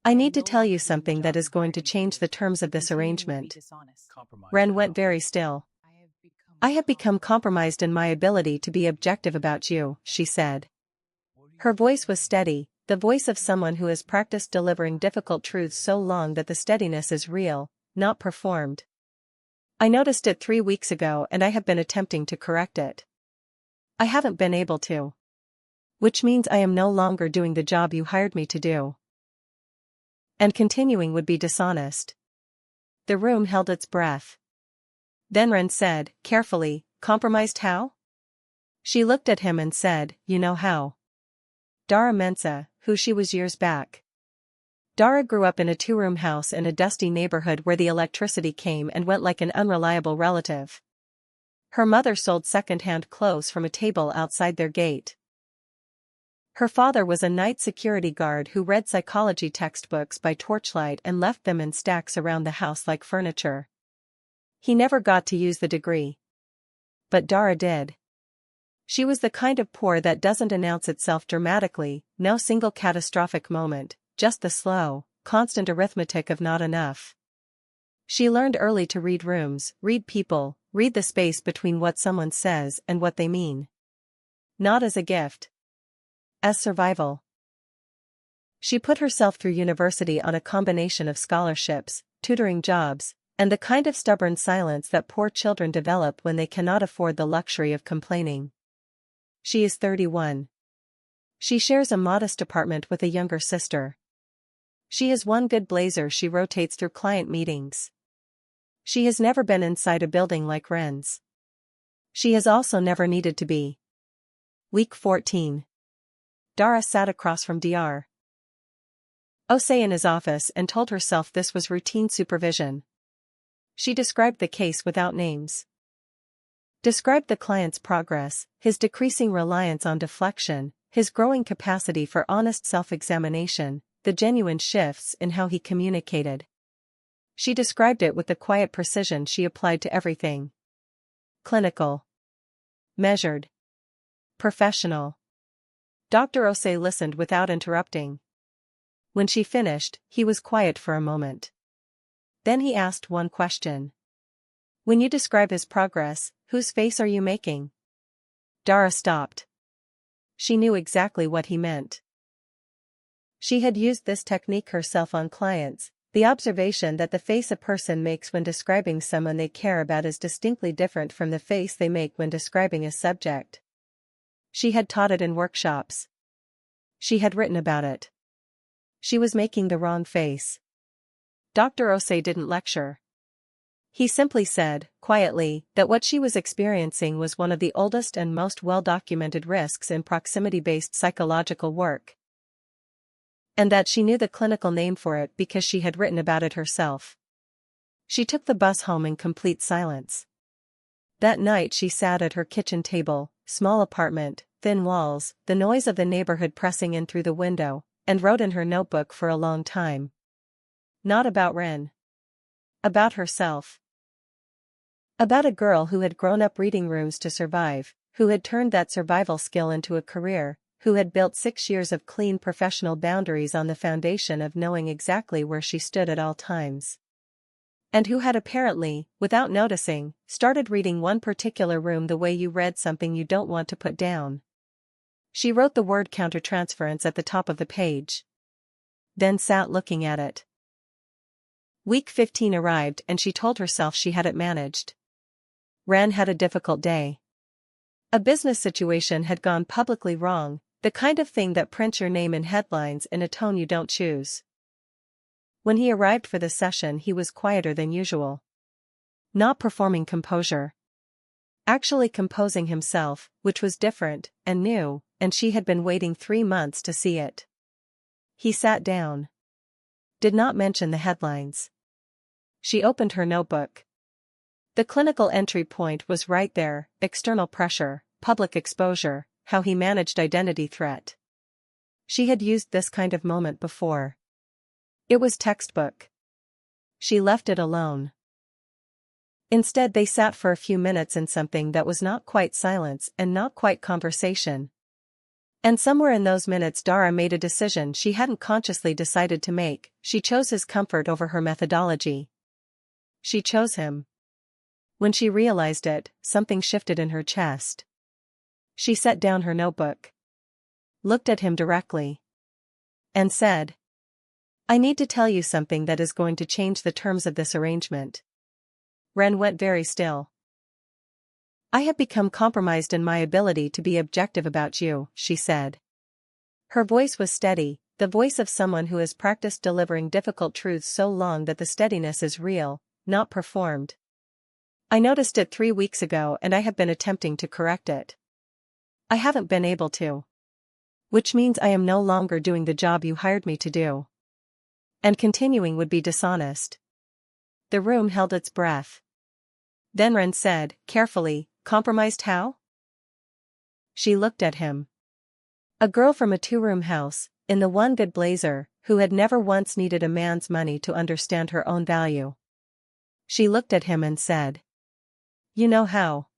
I need to tell you something that is going to change the terms of this arrangement. Ren went very still. I have become compromised in my ability to be objective about you, she said. Her voice was steady, the voice of someone who has practiced delivering difficult truths so long that the steadiness is real, not performed. I noticed it 3 weeks ago and I have been attempting to correct it. I haven't been able to. Which means I am no longer doing the job you hired me to do. And continuing would be dishonest. The room held its breath. Then Ren said, carefully, compromised how? She looked at him and said, you know how. Dara Mensa, who she was years back. Dara grew up in a 2-room house in a dusty neighborhood where the electricity came and went like an unreliable relative. Her mother sold second-hand clothes from a table outside their gate. Her father was a night security guard who read psychology textbooks by torchlight and left them in stacks around the house like furniture. He never got to use the degree. But Dara did. She was the kind of poor that doesn't announce itself dramatically, no single catastrophic moment, just the slow, constant arithmetic of not enough. She learned early to read rooms, read people, read the space between what someone says and what they mean. Not as a gift. As survival. She put herself through university on a combination of scholarships, tutoring jobs, and the kind of stubborn silence that poor children develop when they cannot afford the luxury of complaining. She is 31. She shares a modest apartment with a younger sister. She has one good blazer she rotates through client meetings. She has never been inside a building like Ren's. She has also never needed to be. Week 14. Dara sat across from Dr. Osei in his office and told herself this was routine supervision. She described the case without names. Described the client's progress, his decreasing reliance on deflection, his growing capacity for honest self-examination, the genuine shifts in how he communicated. She described it with the quiet precision she applied to everything. Clinical. Measured. Professional. Dr. Osei listened without interrupting. When she finished, he was quiet for a moment. Then he asked one question. When you describe his progress, whose face are you making? Dara stopped. She knew exactly what he meant. She had used this technique herself on clients. The observation that the face a person makes when describing someone they care about is distinctly different from the face they make when describing a subject. She had taught it in workshops. She had written about it. She was making the wrong face. Dr. Osei didn't lecture. He simply said, quietly, that what she was experiencing was one of the oldest and most well-documented risks in proximity-based psychological work. And that she knew the clinical name for it because she had written about it herself. She took the bus home in complete silence. That night she sat at her kitchen table, small apartment, thin walls, the noise of the neighborhood pressing in through the window, and wrote in her notebook for a long time. Not about Ren. About herself. About a girl who had grown up reading rooms to survive, who had turned that survival skill into a career, who had built 6 years of clean professional boundaries on the foundation of knowing exactly where she stood at all times. And who had apparently, without noticing, started reading one particular room the way you read something you don't want to put down. She wrote the word countertransference at the top of the page. Then sat looking at it. Week 15 arrived and she told herself she had it managed. Ren had a difficult day. A business situation had gone publicly wrong, the kind of thing that prints your name in headlines in a tone you don't choose. When he arrived for the session he was quieter than usual. Not performing composure. Actually composing himself, which was different, and new, and she had been waiting 3 months to see it. He sat down. Did not mention the headlines. She opened her notebook. The clinical entry point was right there, external pressure, public exposure, how he managed identity threat. She had used this kind of moment before. It was textbook. She left it alone. Instead they sat for a few minutes in something that was not quite silence and not quite conversation. And somewhere in those minutes Dara made a decision she hadn't consciously decided to make. She chose his comfort over her methodology. She chose him. When she realized it, something shifted in her chest. She set down her notebook, looked at him directly, and said, "I need to tell you something that is going to change the terms of this arrangement." Ren went very still. "I have become compromised in my ability to be objective about you," she said. Her voice was steady, the voice of someone who has practiced delivering difficult truths so long that the steadiness is real, not performed. "I noticed it 3 weeks ago and I have been attempting to correct it. I haven't been able to. Which means I am no longer doing the job you hired me to do. And continuing would be dishonest." The room held its breath. Then Ren said, carefully, "Compromised how?" She looked at him. A girl from a 2-room house, in the one good blazer, who had never once needed a man's money to understand her own value. She looked at him and said, "You know how."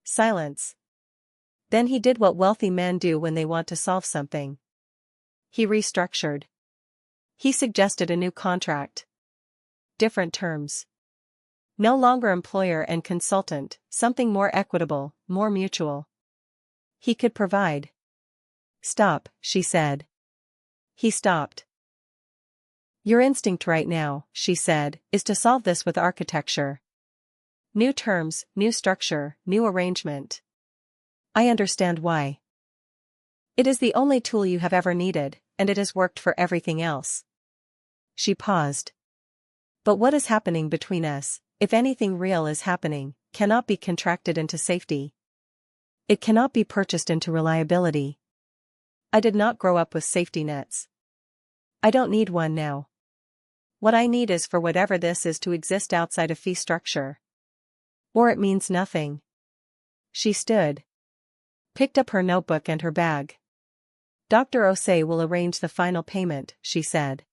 Silence. Then he did what wealthy men do when they want to solve something. He restructured. He suggested a new contract. Different terms. No longer employer and consultant, something more equitable, more mutual. He could provide. "Stop," she said. He stopped. "Your instinct right now," she said, "is to solve this with architecture. New terms, new structure, new arrangement. I understand why. It is the only tool you have ever needed, and it has worked for everything else." She paused. "But what is happening between us, if anything real is happening, cannot be contracted into safety. It cannot be purchased into reliability. I did not grow up with safety nets. I don't need one now. What I need is for whatever this is to exist outside a fee structure. Or it means nothing." She stood. Picked up her notebook and her bag. "Dr. Osei will arrange the final payment," she said.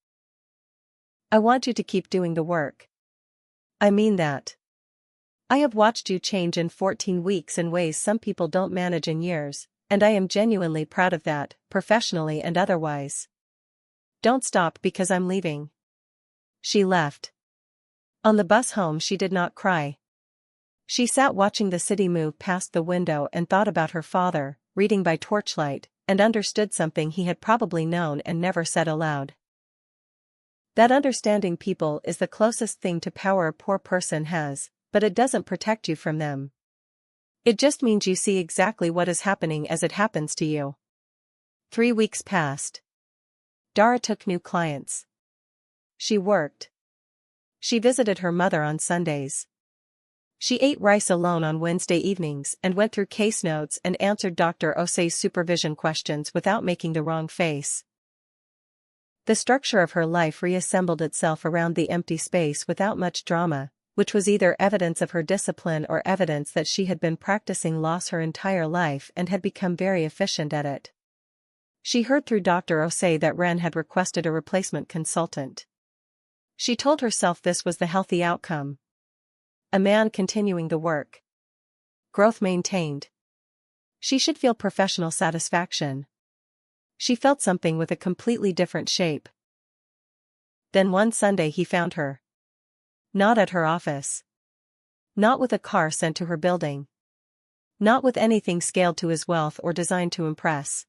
"I want you to keep doing the work. I mean that. I have watched you change in 14 weeks in ways some people don't manage in years, and I am genuinely proud of that, professionally and otherwise. Don't stop because I'm leaving." She left. On the bus home she did not cry. She sat watching the city move past the window and thought about her father, reading by torchlight, and understood something he had probably known and never said aloud. That understanding people is the closest thing to power a poor person has, but it doesn't protect you from them. It just means you see exactly what is happening as it happens to you. 3 weeks passed. Dara took new clients. She worked. She visited her mother on Sundays. She ate rice alone on Wednesday evenings and went through case notes and answered Dr. Osei's supervision questions without making the wrong face. The structure of her life reassembled itself around the empty space without much drama, which was either evidence of her discipline or evidence that she had been practicing loss her entire life and had become very efficient at it. She heard through Dr. Osei that Ren had requested a replacement consultant. She told herself this was the healthy outcome. A man continuing the work. Growth maintained. She should feel professional satisfaction. She felt something with a completely different shape. Then one Sunday he found her. Not at her office. Not with a car sent to her building. Not with anything scaled to his wealth or designed to impress.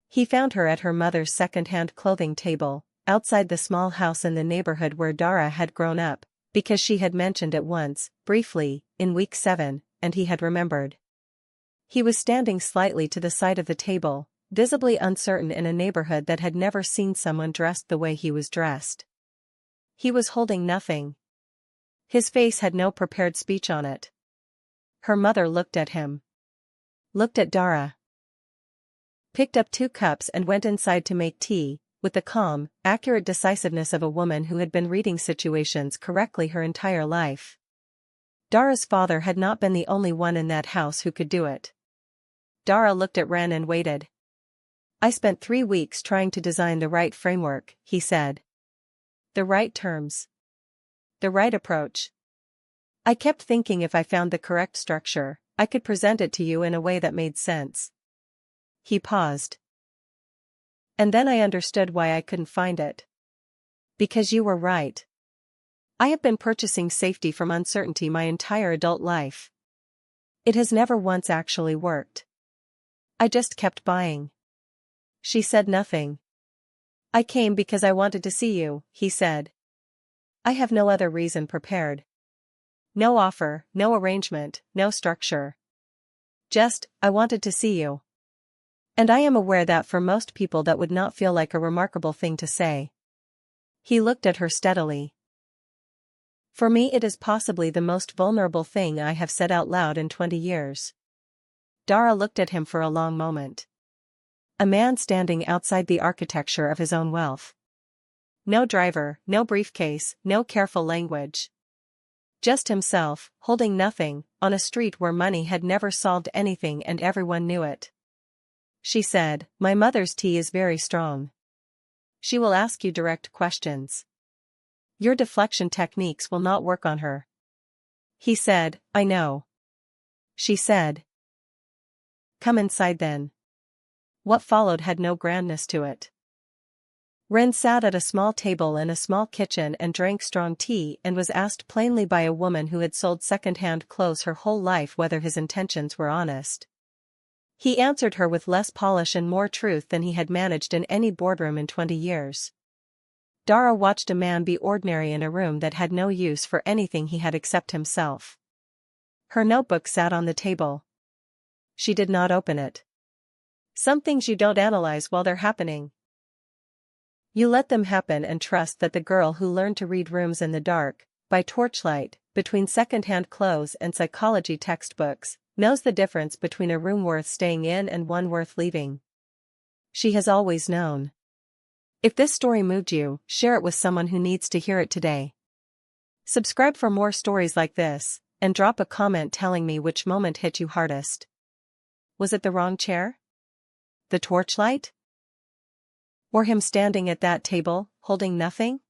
He found her at her mother's second-hand clothing table, outside the small house in the neighborhood where Dara had grown up, because she had mentioned it once, briefly, in week 7, and he had remembered. He was standing slightly to the side of the table, visibly uncertain in a neighborhood that had never seen someone dressed the way he was dressed. He was holding nothing. His face had no prepared speech on it. Her mother looked at him. Looked at Dara. Picked up 2 cups and went inside to make tea, with the calm, accurate decisiveness of a woman who had been reading situations correctly her entire life. Dara's father had not been the only one in that house who could do it. Dara looked at Ren and waited. "I spent 3 weeks trying to design the right framework," he said. "The right terms. The right approach. I kept thinking if I found the correct structure, I could present it to you in a way that made sense. He paused. And then I understood why I couldn't find it. Because you were right. I have been purchasing safety from uncertainty my entire adult life. It has never once actually worked. I just kept buying. She said nothing. I came because I wanted to see you, he said. I have no other reason prepared. No offer, no arrangement, no structure. Just, I wanted to see you. And I am aware that for most people that would not feel like a remarkable thing to say. He looked at her steadily. For me it is possibly the most vulnerable thing I have said out loud in 20 years. Dara looked at him for a long moment. A man standing outside the architecture of his own wealth. No driver, no briefcase, no careful language. Just himself, holding nothing, on a street where money had never solved anything and everyone knew it. She said, my mother's tea is very strong. She will ask you direct questions. Your deflection techniques will not work on her. He said, I know. She said. Come inside then. What followed had no grandness to it. Ren sat at a small table in a small kitchen and drank strong tea and was asked plainly by a woman who had sold second-hand clothes her whole life whether his intentions were honest. He answered her with less polish and more truth than he had managed in any boardroom in 20 years. Dara watched a man be ordinary in a room that had no use for anything he had except himself. Her notebook sat on the table. She did not open it. Some things you don't analyze while they're happening. You let them happen and trust that the girl who learned to read rooms in the dark, by torchlight, between second-hand clothes and psychology textbooks, knows the difference between a room worth staying in and one worth leaving. She has always known. If this story moved you, share it with someone who needs to hear it today. Subscribe for more stories like this, and drop a comment telling me which moment hit you hardest. Was it the wrong chair? The torchlight? Or him standing at that table, holding nothing?